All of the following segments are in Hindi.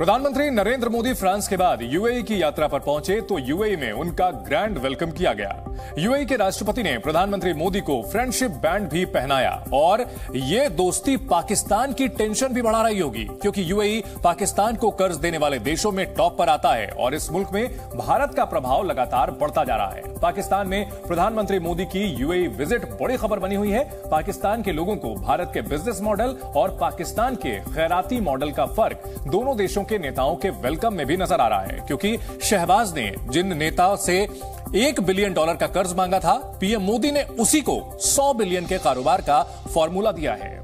प्रधानमंत्री नरेंद्र मोदी फ्रांस के बाद यूएई की यात्रा पर पहुंचे तो यूएई में उनका ग्रैंड वेलकम किया गया। यूएई के राष्ट्रपति ने प्रधानमंत्री मोदी को फ्रेंडशिप बैंड भी पहनाया और ये दोस्ती पाकिस्तान की टेंशन भी बढ़ा रही होगी, क्योंकि यूएई पाकिस्तान को कर्ज देने वाले देशों में टॉप पर आता है और इस मुल्क में भारत का प्रभाव लगातार बढ़ता जा रहा है। पाकिस्तान में प्रधानमंत्री मोदी की यूएई विजिट बड़ी खबर बनी हुई है। पाकिस्तान के लोगों को भारत के बिजनेस मॉडल और पाकिस्तान के खैराती मॉडल का फर्क दोनों देशों के नेताओं के वेलकम में भी नजर आ रहा है, क्योंकि शहबाज ने जिन नेताओं से $1 बिलियन का कर्ज मांगा था, पीएम मोदी ने उसी को 100 बिलियन के कारोबार का फॉर्मूला दिया है।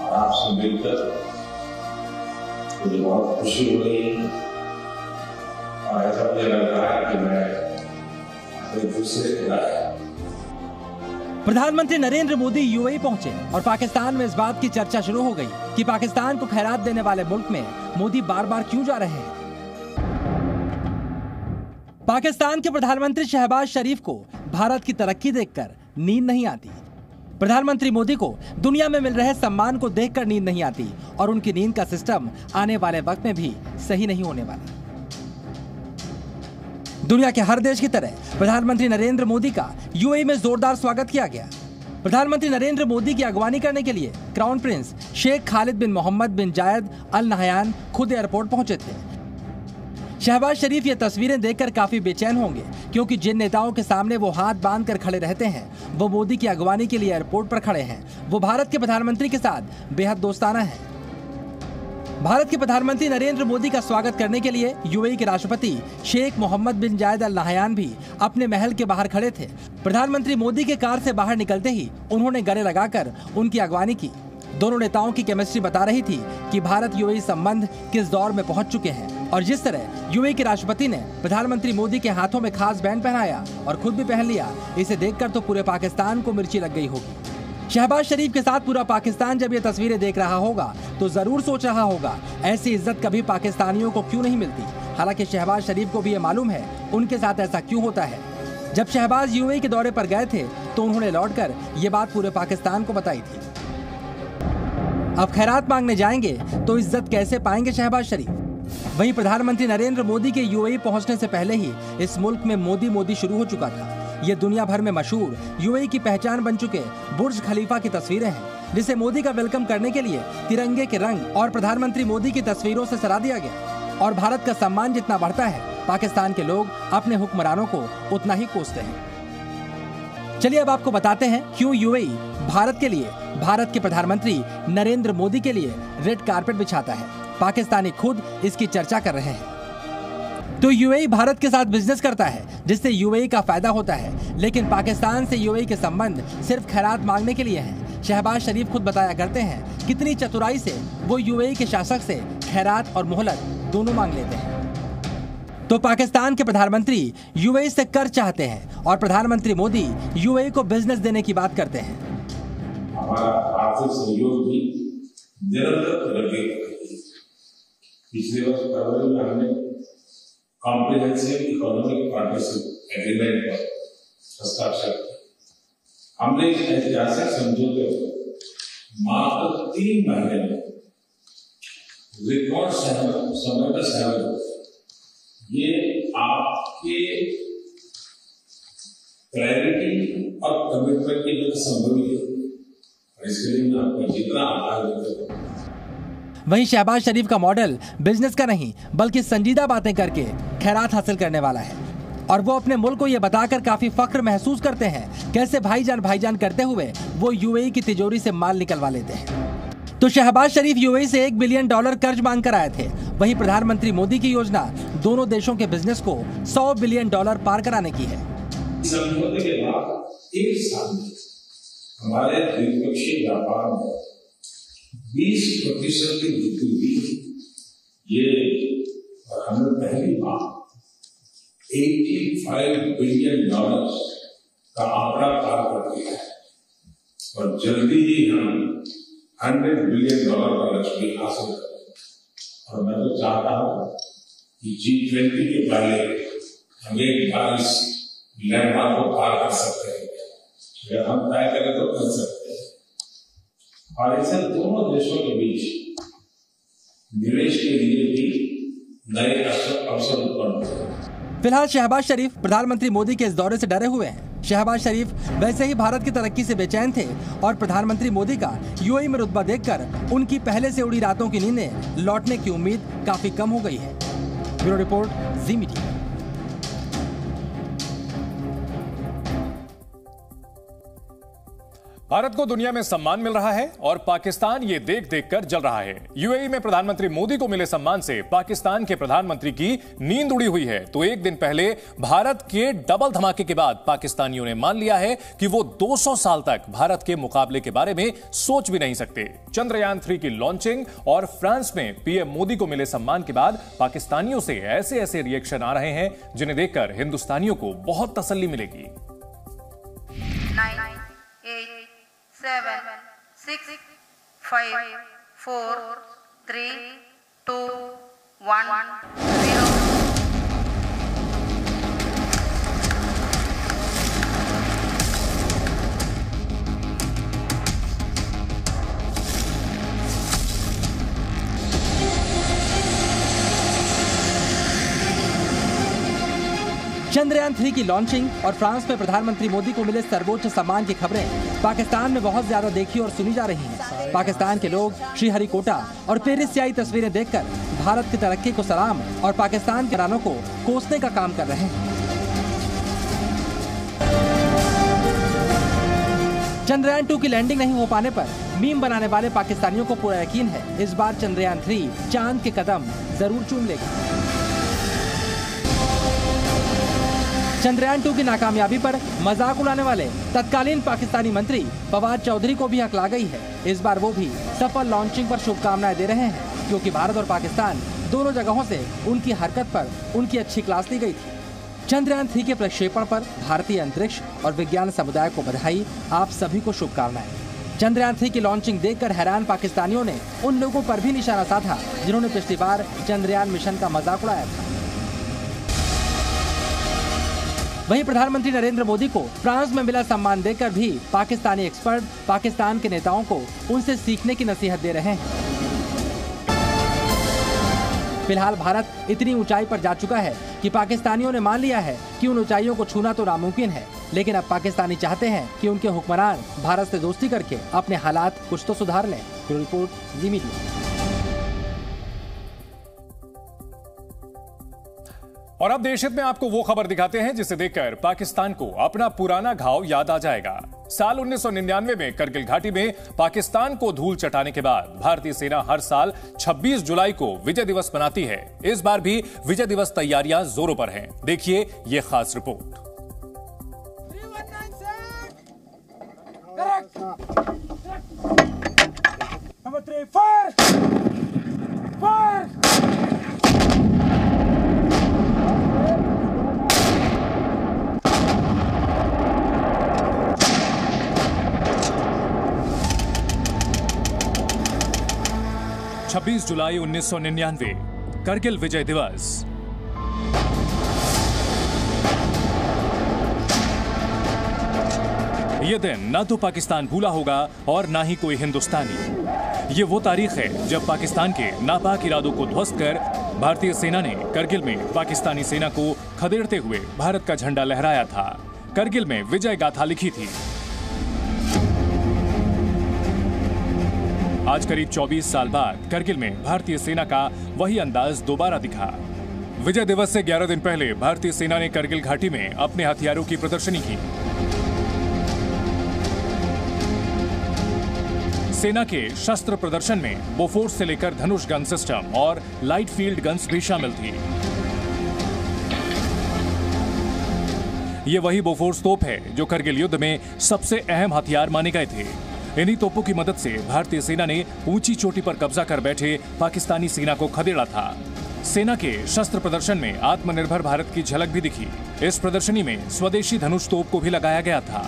और आपसे मिलकर मुझे बहुत खुशी हो रही है और ऐसा मुझे लग रहा है कि मैं अपने दूसरे इलाके। प्रधानमंत्री नरेंद्र मोदी यूएई पहुंचे और पाकिस्तान में इस बात की चर्चा शुरू हो गई कि पाकिस्तान को खैरात देने वाले मुल्क में मोदी बार बार क्यों जा रहे हैं। पाकिस्तान के प्रधानमंत्री शहबाज शरीफ को भारत की तरक्की देखकर नींद नहीं आती। प्रधानमंत्री मोदी को दुनिया में मिल रहे सम्मान को देखकर नींद नहीं आती और उनकी नींद का सिस्टम आने वाले वक्त में भी सही नहीं होने वाला। दुनिया के हर देश की तरह प्रधानमंत्री नरेंद्र मोदी का यूएई में जोरदार स्वागत किया गया। प्रधानमंत्री नरेंद्र मोदी की अगवानी करने के लिए क्राउन प्रिंस शेख खालिद बिन मोहम्मद बिन जायद अल नहयान खुद एयरपोर्ट पहुंचे थे। शहबाज शरीफ ये तस्वीरें देखकर काफी बेचैन होंगे, क्योंकि जिन नेताओं के सामने वो हाथ बांध कर खड़े रहते हैं वो मोदी की अगवानी के लिए एयरपोर्ट पर खड़े हैं। वो भारत के प्रधानमंत्री के साथ बेहद दोस्ताना है। भारत के प्रधानमंत्री नरेंद्र मोदी का स्वागत करने के लिए यूएई के राष्ट्रपति शेख मोहम्मद बिन जायद अल नहयान भी अपने महल के बाहर खड़े थे। प्रधानमंत्री मोदी के कार से बाहर निकलते ही उन्होंने गले लगाकर उनकी अगवानी की। दोनों नेताओं की केमिस्ट्री बता रही थी कि भारत यूएई संबंध किस दौर में पहुंच चुके हैं। और जिस तरह यूएई के राष्ट्रपति ने प्रधानमंत्री मोदी के हाथों में खास बैंड पहनाया और खुद भी पहन लिया, इसे देखकर तो पूरे पाकिस्तान को मिर्ची लग गई होगी। शहबाज शरीफ के साथ पूरा पाकिस्तान जब ये तस्वीरें देख रहा होगा तो जरूर सोच रहा होगा, ऐसी इज्जत कभी पाकिस्तानियों को क्यों नहीं मिलती। हालांकि शहबाज शरीफ को भी ये मालूम है उनके साथ ऐसा क्यों होता है। जब शहबाज यूएई के दौरे पर गए थे तो उन्होंने लौटकर ये बात पूरे पाकिस्तान को बताई थी। अब खैरात मांगने जाएंगे तो इज्जत कैसे पाएंगे शहबाज शरीफ। वहीं प्रधानमंत्री नरेंद्र मोदी के यूएई पहुंचने से पहले ही इस मुल्क में मोदी मोदी शुरू हो चुका था। ये दुनिया भर में मशहूर यूएई की पहचान बन चुके बुर्ज खलीफा की तस्वीरें हैं, जिसे मोदी का वेलकम करने के लिए तिरंगे के रंग और प्रधानमंत्री मोदी की तस्वीरों से सजा दिया गया। और भारत का सम्मान जितना बढ़ता है, पाकिस्तान के लोग अपने हुक्मरानों को उतना ही कोसते हैं। चलिए अब आपको बताते हैं क्यों यूएई भारत के लिए, भारत के प्रधानमंत्री नरेंद्र मोदी के लिए रेड कारपेट बिछाता है। पाकिस्तानी खुद इसकी चर्चा कर रहे हैं। तो यूएई भारत के साथ बिजनेस करता है, जिससे यूएई का फायदा होता है, लेकिन पाकिस्तान से यूएई के संबंध सिर्फ खैरात मांगने के लिए हैं। शहबाज शरीफ खुद बताया करते हैं कितनी चतुराई से वो यूएई के शासक से खैरात और मोहलत दोनों मांग लेते हैं। तो पाकिस्तान के प्रधानमंत्री यूएई से कर चाहते हैं और प्रधानमंत्री मोदी यूएई को बिजनेस देने की बात करते हैं। हमारा आर्थिक सहयोग भी निरंतर तरक्की कर रही है। पिछले वर्ष फरवरी में हमने कॉम्प्रिहेंसिव इकोनॉमिक पार्टनरशिप एग्रीमेंट पर हस्ताक्षर किया। हमने इस ऐतिहासिक समझौते को मात्र 3 महीने में रिकॉर्ड समय पर सहमत। ये आपके क्लैरिटी और कमिटमेंट की वजह से संभव है, और इसके लिए मैं आपका जितना आभार व्यक्त करता हूं। वहीं शहबाज शरीफ का मॉडल बिजनेस का नहीं बल्कि संजीदा बातें करके खैरात हासिल करने वाला है, और वो अपने मुल्क को ये बताकर काफी फख्र महसूस करते हैं कैसे भाईजान भाईजान करते हुए वो यूएई की तिजोरी से माल निकलवा लेते हैं। तो शहबाज शरीफ यूएई से $1 बिलियन कर्ज मांग कर आए थे। वहीं प्रधानमंत्री मोदी की योजना दोनों देशों के बिजनेस को $100 बिलियन पार कराने की है। समझौते के बाद एक साल में हमारे द्विपक्षीय व्यापार में 20% की वृद्धि हुई। ये हमें पहली बार $85 बिलियन का आंकड़ा पार कर दिया है और जल्दी ही हम $100 बिलियन का लक्ष्य हासिल करें। और मैं तो चाहता हूं कि G20 के पहले हम एक बार इस लैंडमार्क को पार कर सकते हैं। अगर हम तय करें तो कर सकते हैं। और इससे दोनों देशों के बीच निवेश के लिए भी नए अवसर उत्पन्न होंगे। फिलहाल शहबाज शरीफ प्रधानमंत्री मोदी के इस दौरे से डरे हुए हैं। शहबाज शरीफ वैसे ही भारत की तरक्की से बेचैन थे और प्रधानमंत्री मोदी का यूएई में रुतबा देखकर उनकी पहले से उड़ी रातों की नींदें लौटने की उम्मीद काफी कम हो गई है। ब्यूरो रिपोर्ट, जी मीडिया। भारत को दुनिया में सम्मान मिल रहा है और पाकिस्तान ये देख देख कर जल रहा है। यूएई में प्रधानमंत्री मोदी को मिले सम्मान से पाकिस्तान के प्रधानमंत्री की नींद उड़ी हुई है। तो एक दिन पहले भारत के डबल धमाके के बाद पाकिस्तानियों ने मान लिया है कि वो 200 साल तक भारत के मुकाबले के बारे में सोच भी नहीं सकते। चंद्रयान 3 की लॉन्चिंग और फ्रांस में पीएम मोदी को मिले सम्मान के बाद पाकिस्तानियों से ऐसे ऐसे रिएक्शन आ रहे हैं जिन्हें देखकर हिंदुस्तानियों को बहुत तसल्ली मिलेगी। 7, 6, 5, 4, 3, 2, 1, 0. चंद्रयान 3 की लॉन्चिंग और फ्रांस में प्रधानमंत्री मोदी को मिले सर्वोच्च सम्मान की खबरें पाकिस्तान में बहुत ज्यादा देखी और सुनी जा रही हैं। पाकिस्तान के लोग श्रीहरिकोटा और पेरिस से आई तस्वीरें देखकर भारत की तरक्की को सलाम और पाकिस्तान के रानों को कोसने का काम कर रहे हैं। चंद्रयान 2 की लैंडिंग नहीं हो पाने पर मीम बनाने वाले पाकिस्तानियों को पूरा यकीन है इस बार चंद्रयान 3 चांद के कदम जरूर चूम लेगा। चंद्रयान 2 की नाकामयाबी पर मजाक उड़ाने वाले तत्कालीन पाकिस्तानी मंत्री फवाद चौधरी को भी हकला गई है। इस बार वो भी सफल लॉन्चिंग पर शुभकामनाएं दे रहे हैं क्योंकि भारत और पाकिस्तान दोनों जगहों से उनकी हरकत पर उनकी अच्छी क्लास ली गई थी। चंद्रयान 3 के प्रक्षेपण पर भारतीय अंतरिक्ष और विज्ञान समुदाय को बधाई, आप सभी को शुभकामनाएं। चंद्रयान 3 की लॉन्चिंग देखकर हैरान पाकिस्तानियों ने उन लोगों पर भी निशाना साधा जिन्होंने पिछली बार चंद्रयान मिशन का मजाक उड़ाया था। वहीं प्रधानमंत्री नरेंद्र मोदी को फ्रांस में मिला सम्मान देकर भी पाकिस्तानी एक्सपर्ट पाकिस्तान के नेताओं को उनसे सीखने की नसीहत दे रहे हैं। फिलहाल भारत इतनी ऊंचाई पर जा चुका है कि पाकिस्तानियों ने मान लिया है कि उन ऊंचाइयों को छूना तो नामुमकिन है, लेकिन अब पाकिस्तानी चाहते हैं कि उनके हुक्मरान भारत से दोस्ती करके अपने हालात कुछ तो सुधार लें। रिपोर्ट, जी मीडिया। और अब देश हित में आपको वो खबर दिखाते हैं जिसे देखकर पाकिस्तान को अपना पुराना घाव याद आ जाएगा। साल 1999 में करगिल घाटी में पाकिस्तान को धूल चटाने के बाद भारतीय सेना हर साल 26 जुलाई को विजय दिवस मनाती है। इस बार भी विजय दिवस तैयारियां जोरों पर हैं। देखिए ये खास रिपोर्ट। छब्बीस जुलाई 1999 करगिल विजय दिवस। यह दिन ना तो पाकिस्तान भूला होगा और ना ही कोई हिंदुस्तानी। ये वो तारीख है जब पाकिस्तान के नापाक इरादों को ध्वस्त कर भारतीय सेना ने करगिल में पाकिस्तानी सेना को खदेड़ते हुए भारत का झंडा लहराया था। करगिल में विजय गाथा लिखी थी। आज करीब 24 साल बाद करगिल में भारतीय सेना का वही अंदाज दोबारा दिखा। विजय दिवस से 11 दिन पहले भारतीय सेना ने करगिल घाटी में अपने हथियारों की प्रदर्शनी की। सेना के शस्त्र प्रदर्शन में बोफोर्स से लेकर धनुष गन सिस्टम और लाइट फील्ड गन्स भी शामिल थी। ये वही बोफोर्स तोप है जो करगिल युद्ध में सबसे अहम हथियार माने गए थे। इन्हीं तोपों की मदद से भारतीय सेना ने ऊंची चोटी पर कब्जा कर बैठे पाकिस्तानी सेना को खदेड़ा था। सेना के शस्त्र प्रदर्शन में आत्मनिर्भर भारत की झलक भी दिखी। इस प्रदर्शनी में स्वदेशी धनुष तोप को भी लगाया गया था।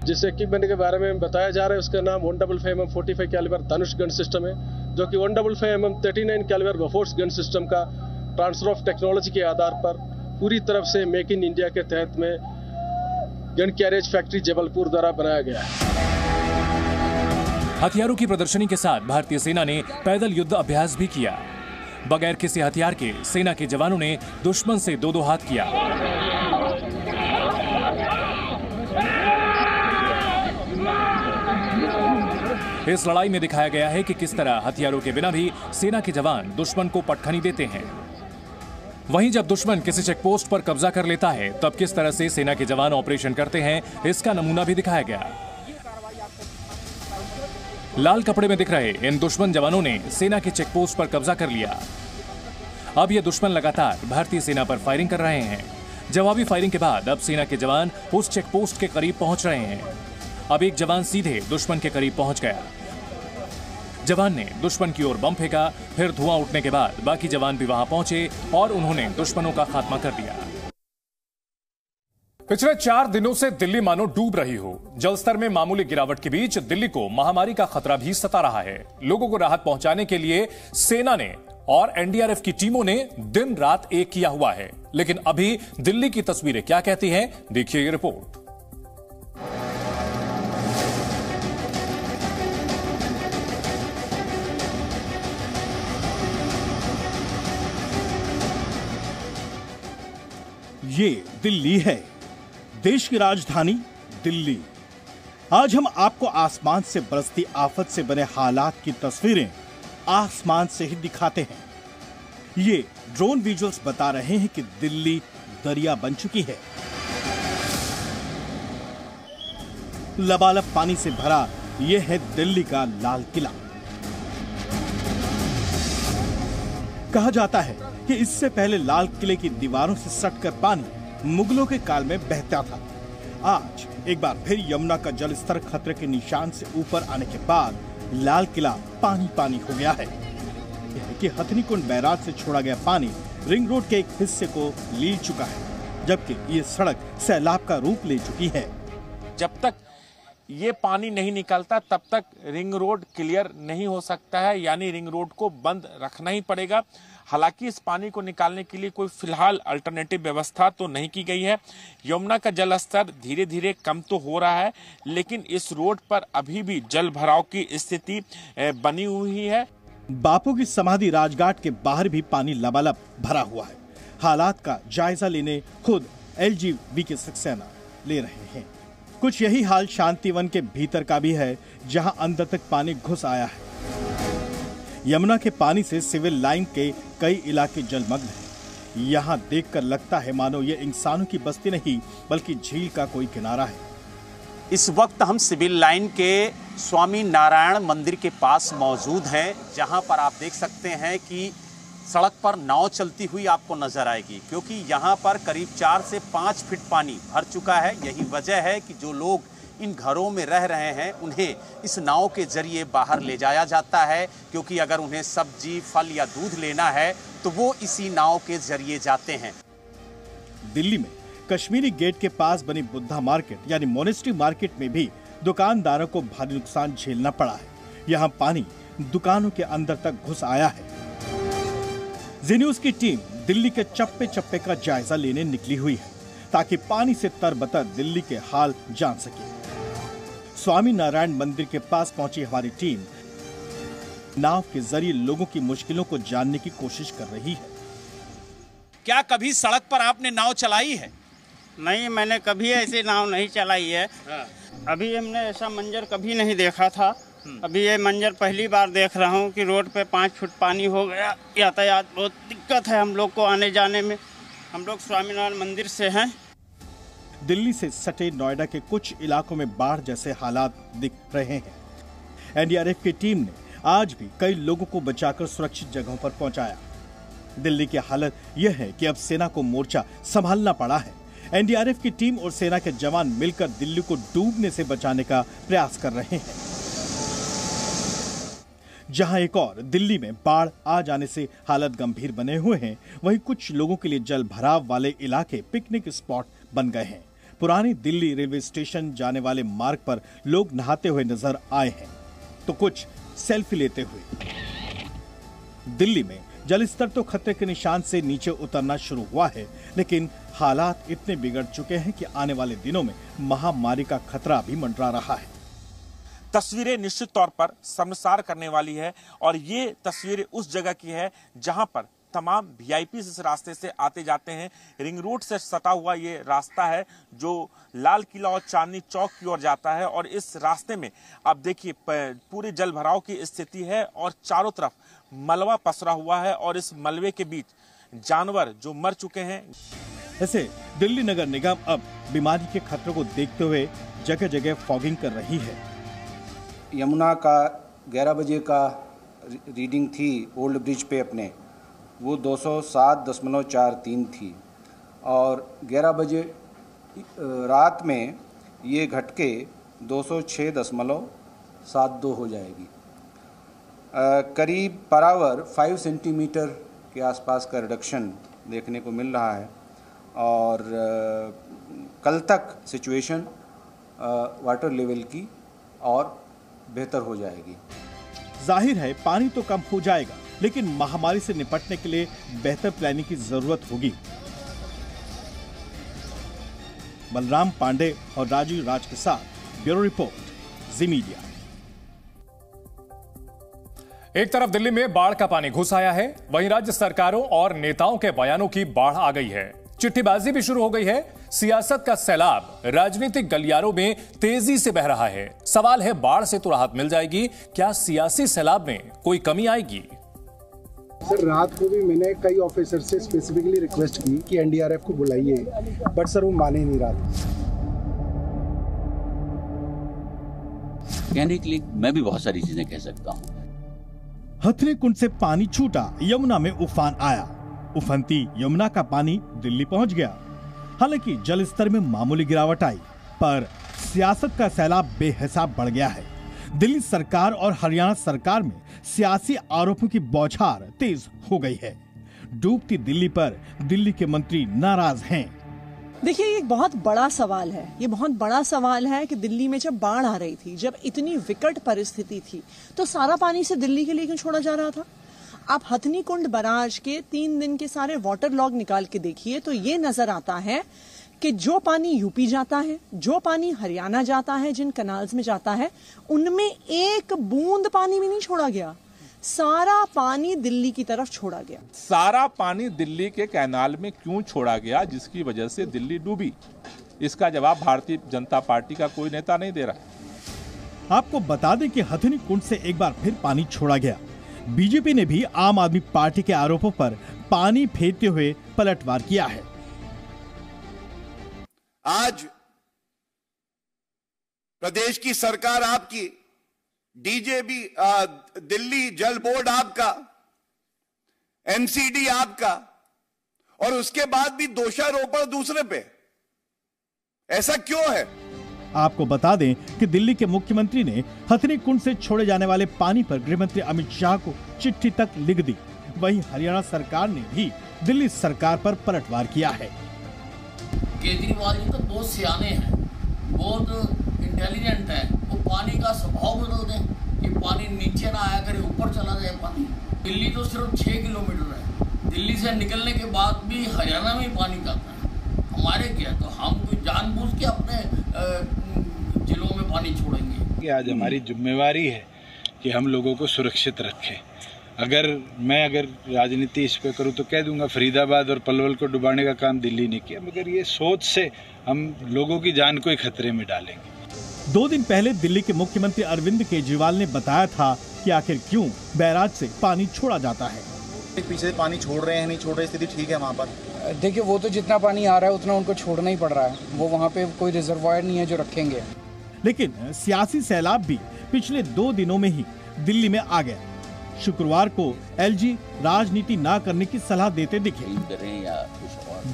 जिस इक्विपमेंट के बारे में बताया जा रहा है उसका नाम 155mm 45 कैलिबर धनुष गन सिस्टम है, जो कि 155mm 39 calibre Bofors gun system का ट्रांसफर ऑफ टेक्नोलॉजी के आधार पर पूरी तरफ से मेक इन इंडिया के तहत में गन कैरेज फैक्ट्री जबलपुर द्वारा बनाया गया है। हथियारों की प्रदर्शनी के साथ भारतीय सेना ने पैदल युद्ध अभ्यास भी किया। बगैर किसी हथियार के सेना के जवानों ने दुश्मन से दो हाथ किया। इस लड़ाई में दिखाया गया है कि किस तरह हथियारों के बिना भी सेना के जवान दुश्मन को पटखनी देते हैं। वहीं जब दुश्मन किसी चेकपोस्ट पर कब्जा कर लेता है तब किस तरह से सेना के जवान ऑपरेशन करते हैं, इसका नमूना भी दिखाया गया। लाल कपड़े में दिख रहे इन दुश्मन जवानों ने सेना के चेकपोस्ट पर कब्जा कर लिया। अब ये दुश्मन लगातार भारतीय सेना पर फायरिंग कर रहे हैं। जवाबी फायरिंग के बाद अब सेना के जवान उस चेकपोस्ट के करीब पहुंच रहे हैं। अब एक जवान सीधे दुश्मन के करीब पहुंच गया। जवान ने दुश्मन की ओर बम फेंका, फिर धुआं उठने के बाद बाकी जवान भी वहां पहुंचे और उन्होंने दुश्मनों का खात्मा कर दिया। पिछले 4 दिनों से दिल्ली मानो डूब रही हो। जलस्तर में मामूली गिरावट के बीच दिल्ली को महामारी का खतरा भी सता रहा है। लोगों को राहत पहुंचाने के लिए सेना ने और एनडीआरएफ की टीमों ने दिन रात एक किया हुआ है। लेकिन अभी दिल्ली की तस्वीरें क्या कहती हैं, देखिए ये रिपोर्ट। ये दिल्ली है, देश की राजधानी दिल्ली। आज हम आपको आसमान से बरसती आफत से बने हालात की तस्वीरें आसमान से ही दिखाते हैं। ये ड्रोन विजुअल्स बता रहे हैं कि दिल्ली दरिया बन चुकी है। लबालब पानी से भरा यह है दिल्ली का लाल किला। कहा जाता है कि इससे पहले लाल किले की दीवारों से सटकर पानी मुगलों के काल में बहता था। आज एक बार फिर यमुना का जल स्तर खतरे के निशान से ऊपर आने के बाद लाल किला पानी पानी हो गया है। यह है कि हथनीकुंड बैराज से छोड़ा गया पानी रिंग रोड के एक हिस्से को लील चुका है, जबकि ये सड़क सैलाब का रूप ले चुकी है। जब तक ये पानी नहीं निकलता तब तक रिंग रोड क्लियर नहीं हो सकता है, यानी रिंग रोड को बंद रखना ही पड़ेगा। हालांकि इस पानी को निकालने के लिए कोई फिलहाल अल्टरनेटिव व्यवस्था तो नहीं की गई है। यमुना का जल स्तर धीरे धीरे कम तो हो रहा है, लेकिन इस रोड पर अभी भी जल भराव की स्थिति बनी हुई है। बापू की समाधि राजघाट के बाहर भी पानी लबालब भरा हुआ है। हालात का जायजा लेने खुद एलजीबी के सक्सेना ले रहे हैं। कुछ यही हाल शांतिवन के भीतर का भी है, जहां अंदर तक पानी घुस आया है। यमुना के पानी से सिविल लाइन के कई इलाके जलमग्न हैं। यहाँ देखकर लगता है मानो ये इंसानों की बस्ती नहीं बल्कि झील का कोई किनारा है। इस वक्त हम सिविल लाइन के स्वामी नारायण मंदिर के पास मौजूद हैं, जहां पर आप देख सकते हैं कि सड़क पर नाव चलती हुई आपको नजर आएगी, क्योंकि यहाँ पर करीब 4 से 5 फीट पानी भर चुका है। यही वजह है कि जो लोग इन घरों में रह रहे हैं उन्हें इस नाव के जरिए बाहर ले जाया जाता है, क्योंकि अगर उन्हें सब्जी, फल या दूध लेना है तो वो इसी नाव के जरिए जाते हैं। दिल्ली में कश्मीरी गेट के पास बनी बुद्धा मार्केट यानी मोनेस्ट्री मार्केट में भी दुकानदारों को भारी नुकसान झेलना पड़ा है। यहाँ पानी दुकानों के अंदर तक घुस आया है। जी न्यूज की टीम दिल्ली के चप्पे चप्पे का जायजा लेने निकली हुई है, ताकि पानी से तरबतर दिल्ली के हाल जान सके। स्वामी नारायण मंदिर के पास पहुंची हमारी टीम नाव के जरिए लोगों की मुश्किलों को जानने की कोशिश कर रही है। क्या कभी सड़क पर आपने नाव चलाई है? नहीं, मैंने कभी ऐसी नाव नहीं चलाई है। अभी हमने ऐसा मंजर कभी नहीं देखा था। अभी ये मंजर पहली बार देख रहा हूँ कि रोड पे 5 फुट पानी हो गया। यातायात बहुत दिक्कत है हम लोग को आने जाने में। हम लोग स्वामीनारायण मंदिर से हैं। दिल्ली से सटे नोएडा के कुछ इलाकों में बाढ़ जैसे हालात दिख रहे हैं। एनडीआरएफ की टीम ने आज भी कई लोगों को बचाकर सुरक्षित जगहों पर पहुंचाया। दिल्ली की हालत यह है कि अब सेना को मोर्चा संभालना पड़ा है। एनडीआरएफ की टीम और सेना के जवान मिलकर दिल्ली को डूबने से बचाने का प्रयास कर रहे हैं। जहां एक और दिल्ली में बाढ़ आ जाने से हालत गंभीर बने हुए हैं, वहीं कुछ लोगों के लिए जल भराव वाले इलाके पिकनिक स्पॉट बन गए हैं। पुरानी दिल्ली रेलवे स्टेशन जाने वाले मार्ग पर लोग नहाते हुए नजर आए हैं, तो कुछ सेल्फी लेते हुए। दिल्ली में जलस्तर तो खतरे के निशान से नीचे उतरना शुरू हुआ है, लेकिन हालात इतने बिगड़ चुके हैं कि आने वाले दिनों में महामारी का खतरा भी मंडरा रहा है। तस्वीरें निश्चित तौर पर शर्मसार करने वाली है और ये तस्वीरें उस जगह की है जहां पर तमाम वीआईपी इस रास्ते से आते जाते हैं। रिंग रोड से सटा हुआ ये रास्ता है जो लाल किला और चांदनी चौक की ओर जाता है और इस रास्ते में अब देखिए पूरे जल भराव की स्थिति है और चारों तरफ मलबा पसरा हुआ है और इस मलबे के बीच जानवर जो मर चुके हैं। ऐसे दिल्ली नगर निगम अब बीमारी के खतरे को देखते हुए जगह जगह फॉगिंग कर रही है। यमुना का 11 बजे का रीडिंग थी ओल्ड ब्रिज पे अपने, वो 207.43 थी और 11 बजे रात में ये घट के 206.72 हो जाएगी। करीब पर आवर 5 सेंटीमीटर के आसपास का रिडक्शन देखने को मिल रहा है और कल तक सिचुएशन वाटर लेवल की और बेहतर हो जाएगी। जाहिर है पानी तो कम हो जाएगा, लेकिन महामारी से निपटने के लिए बेहतर प्लानिंग की जरूरत होगी। बलराम पांडे और राजीव राज के साथ ब्यूरो रिपोर्ट, जी मीडिया। एक तरफ दिल्ली में बाढ़ का पानी घुस आया है, वहीं राज्य सरकारों और नेताओं के बयानों की बाढ़ आ गई है। चिट्ठीबाजी भी शुरू हो गई है। सियासत का सैलाब राजनीतिक गलियारों में तेजी से बह रहा है। सवाल है, बाढ़ से तो राहत मिल जाएगी, क्या सियासी सैलाब में कोई कमी आएगी? सर रात को भी मैंने कई ऑफिसर से स्पेसिफिकली रिक्वेस्ट की कि एनडीआरएफ को बुलाइए, बट सर वो मान ही नहीं रहा था। कहने के लिए मैं भी बहुत सारी चीजें कह सकता हूँ। हथनी कुंड से पानी छूटा, यमुना में उफान आया। उफनती यमुना का पानी दिल्ली पहुंच गया। हालांकि जल स्तर में मामूली गिरावट आई, पर सियासत का सैलाब बेहिसाब बढ़ गया है। दिल्ली सरकार और हरियाणा सरकार में सियासी आरोपों की बौछार तेज हो गई है। डूबती दिल्ली पर दिल्ली के मंत्री नाराज हैं। देखिए, ये एक बहुत बड़ा सवाल है। ये बहुत बड़ा सवाल है कि दिल्ली में जब बाढ़ आ रही थी, जब इतनी विकट परिस्थिति थी, तो सारा पानी से दिल्ली के लिए क्यों छोड़ा जा रहा था? आप हथनी कुंड बराज के 3 दिन के सारे वाटर लॉग निकाल के देखिए तो ये नजर आता है कि जो पानी यूपी जाता है, जो पानी हरियाणा जाता है, जिन कनाल्स में जाता है, उनमें एक बूंद पानी भी नहीं छोड़ा गया। सारा पानी दिल्ली की तरफ छोड़ा गया। सारा पानी दिल्ली के कैनाल में क्यों छोड़ा गया, जिसकी वजह से दिल्ली डूबी? इसका जवाब भारतीय जनता पार्टी का कोई नेता नहीं दे रहा। आपको बता दें कि हथनी कुंड से एक बार फिर पानी छोड़ा गया। बीजेपी ने भी आम आदमी पार्टी के आरोपों पर पानी फेरते हुए पलटवार किया है। आज प्रदेश की सरकार आपकी, डीजेबी दिल्ली जल बोर्ड आपका, एमसीडी आपका, और उसके बाद भी दोषारोपण दूसरे पे। ऐसा क्यों है? आपको बता दें कि दिल्ली के मुख्यमंत्री ने हथनी कुंड से छोड़े जाने वाले पानी पर गृहमंत्री अमित शाह को चिट्ठी तक लिख दी। वहीं हरियाणा सरकार ने भी दिल्ली सरकार पर पलटवार किया है। केजरीवाल जी तो बहुत सियाने हैं, बहुत इंटेलिजेंट है। वो पानी का स्वभाव बदल दें कि पानी नीचे ना आया करे, ऊपर चला जाए पानी। दिल्ली तो सिर्फ 6 किलोमीटर है। दिल्ली से निकलने के बाद भी हरियाणा में पानी जाता है। हमारे क्या, तो हम कोई जानबूझ के अपने जिलों में पानी छोड़ेंगे? आज हमारी जिम्मेवारी है कि हम लोगों को सुरक्षित रखें। अगर राजनीति इस पे करूँ तो कह दूंगा फरीदाबाद और पलवल को डुबाने का काम दिल्ली ने किया, मगर ये सोच से हम लोगों की जान को खतरे में डालेंगे। 2 दिन पहले दिल्ली के मुख्यमंत्री अरविंद केजरीवाल ने बताया था कि आखिर क्यों बैराज से पानी छोड़ा जाता है। पीछे पानी छोड़ रहे हैं, नहीं छोड़ रहे, स्थिति ठीक है वहाँ पर? देखिए, वो तो जितना पानी आ रहा है उतना उनको छोड़ना ही पड़ रहा है। वो वहाँ पे कोई रिजर्वायर नहीं है जो रखेंगे। लेकिन सियासी सैलाब भी पिछले 2 दिनों में ही दिल्ली में आ गया। शुक्रवार को एलजी राजनीति ना करने की सलाह देते दिखे।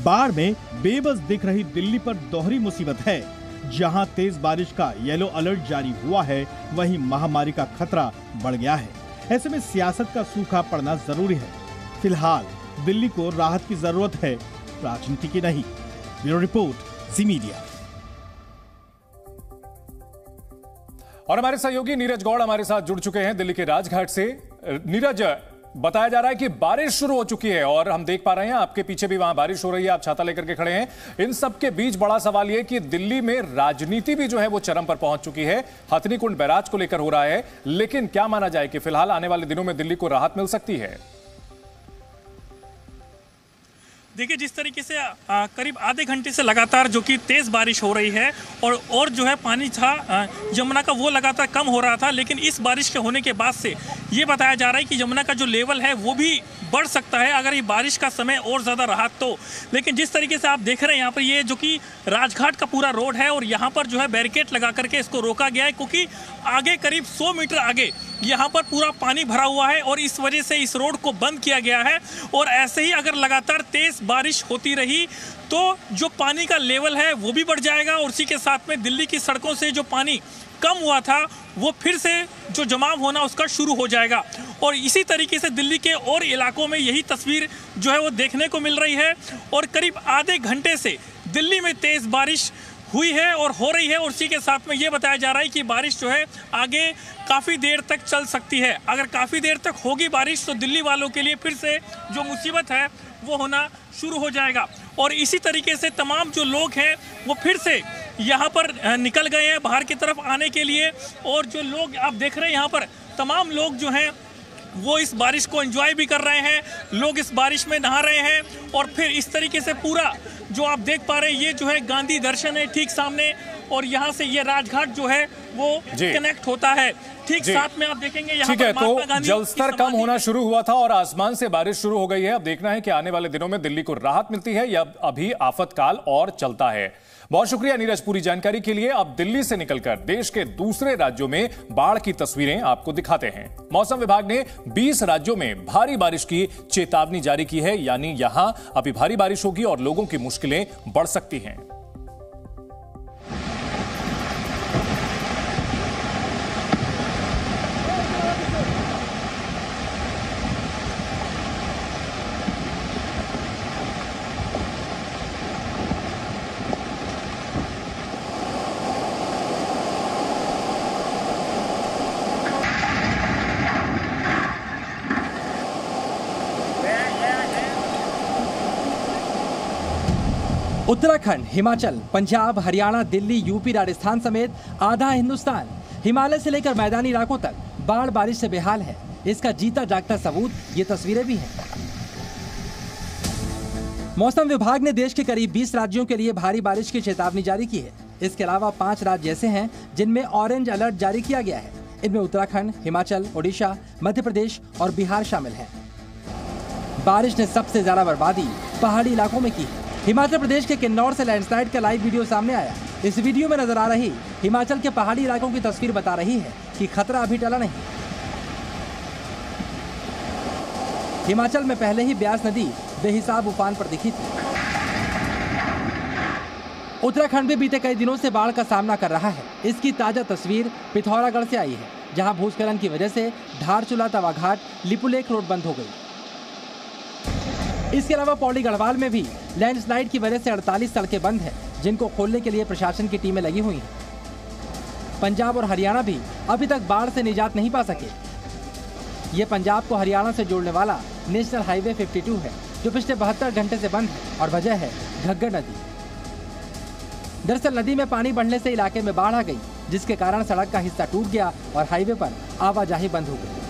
बाढ़ में बेबस दिख रही दिल्ली पर दोहरी मुसीबत है। जहां तेज बारिश का येलो अलर्ट जारी हुआ है, वहीं महामारी का खतरा बढ़ गया है। ऐसे में सियासत का सूखा पड़ना जरूरी है। फिलहाल दिल्ली को राहत की जरूरत है, राजनीति की नहीं। ब्यूरो रिपोर्ट, जी मीडिया। और हमारे सहयोगी नीरज गौड़ हमारे साथ जुड़ चुके हैं दिल्ली के राजघाट से। नीरज, बताया जा रहा है कि बारिश शुरू हो चुकी है और हम देख पा रहे हैं आपके पीछे भी वहां बारिश हो रही है, आप छाता लेकर के खड़े हैं। इन सब के बीच बड़ा सवाल यह कि दिल्ली में राजनीति भी जो है वो चरम पर पहुंच चुकी है। हथनी कुंड बैराज को लेकर हो रहा है, लेकिन क्या माना जाए कि फिलहाल आने वाले दिनों में दिल्ली को राहत मिल सकती है? देखिए, जिस तरीके से करीब आधे घंटे से लगातार जो कि तेज़ बारिश हो रही है और जो है पानी था यमुना का वो लगातार कम हो रहा था, लेकिन इस बारिश के होने के बाद से ये बताया जा रहा है कि यमुना का जो लेवल है वो भी बढ़ सकता है अगर ये बारिश का समय और ज़्यादा रहा तो। लेकिन जिस तरीके से आप देख रहे हैं यहाँ पर ये जो कि राजघाट का पूरा रोड है और यहाँ पर जो है बैरिकेड लगा करके इसको रोका गया है, क्योंकि आगे करीब 100 मीटर आगे यहाँ पर पूरा पानी भरा हुआ है और इस वजह से इस रोड को बंद किया गया है। और ऐसे ही अगर लगातार तेज बारिश होती रही तो जो पानी का लेवल है वो भी बढ़ जाएगा और उसी के साथ में दिल्ली की सड़कों से जो पानी कम हुआ था वो फिर से जो जमाव होना उसका शुरू हो जाएगा। और इसी तरीके से दिल्ली के और इलाकों में यही तस्वीर जो है वो देखने को मिल रही है। और करीब आधे घंटे से दिल्ली में तेज बारिश हुई है और हो रही है और उसी के साथ में ये बताया जा रहा है कि बारिश जो है आगे काफ़ी देर तक चल सकती है। अगर काफ़ी देर तक होगी बारिश तो दिल्ली वालों के लिए फिर से जो मुसीबत है वो होना शुरू हो जाएगा। और इसी तरीके से तमाम जो लोग हैं वो फिर से यहाँ पर निकल गए हैं बाहर की तरफ आने के लिए। और जो लोग आप देख रहे हैं यहाँ पर तमाम लोग जो हैं वो इस बारिश को एंजॉय भी कर रहे हैं, लोग इस बारिश में नहा रहे हैं। और फिर इस तरीके से पूरा जो आप देख पा रहे हैं ये जो है गांधी दर्शन है ठीक सामने और यहाँ से ये राजघाट जो है वो कनेक्ट होता है ठीक साथ में। आप देखेंगे यहाँ पर तो जलस्तर कम होना शुरू हुआ था और आसमान से बारिश शुरू हो गई है। अब देखना है कि आने वाले दिनों में दिल्ली को राहत मिलती है या अभी आफतकाल और चलता है। बहुत शुक्रिया नीरज पूरी जानकारी के लिए। अब दिल्ली से निकलकर देश के दूसरे राज्यों में बाढ़ की तस्वीरें आपको दिखाते हैं। मौसम विभाग ने 20 राज्यों में भारी बारिश की चेतावनी जारी की है, यानी यहां अभी भारी बारिश होगी और लोगों की मुश्किलें बढ़ सकती हैं। उत्तराखंड, हिमाचल, पंजाब, हरियाणा, दिल्ली, यूपी, राजस्थान समेत आधा हिंदुस्तान हिमालय से लेकर मैदानी इलाकों तक बाढ़ बारिश से बेहाल है। इसका जीता जागता सबूत ये तस्वीरें भी हैं। मौसम विभाग ने देश के करीब 20 राज्यों के लिए भारी बारिश की चेतावनी जारी की है। इसके अलावा 5 राज्य ऐसे हैं जिनमें ऑरेंज अलर्ट जारी किया गया है। इनमें उत्तराखंड, हिमाचल, ओडिशा, मध्य प्रदेश और बिहार शामिल हैं। बारिश ने सबसे ज्यादा बर्बादी पहाड़ी इलाकों में की है। हिमाचल प्रदेश के किन्नौर से लैंडस्लाइड का लाइव वीडियो सामने आया। इस वीडियो में नजर आ रही हिमाचल के पहाड़ी इलाकों की तस्वीर बता रही है कि खतरा अभी टला नहीं। हिमाचल में पहले ही ब्यास नदी बेहिसाब उफान पर दिखी थी। उत्तराखंड भी बीते कई दिनों से बाढ़ का सामना कर रहा है। इसकी ताजा तस्वीर पिथौरागढ़ से आई है, जहां भूस्खलन की वजह से धारचूला तवाघाट लिपुलेख रोड बंद हो गई। इसके अलावा पौड़ी गढ़वाल में भी लैंडस्लाइड की वजह से 48 सड़कें बंद हैं, जिनको खोलने के लिए प्रशासन की टीमें लगी हुई हैं। पंजाब और हरियाणा भी अभी तक बाढ़ से निजात नहीं पा सके। ये पंजाब को हरियाणा से जोड़ने वाला नेशनल हाईवे 52 है, जो पिछले 72 घंटे से बंद है और वजह है घग्गर नदी। दरअसल नदी में पानी बढ़ने से इलाके में बाढ़ आ गई, जिसके कारण सड़क का हिस्सा टूट गया और हाईवे पर आवाजाही बंद हो गई।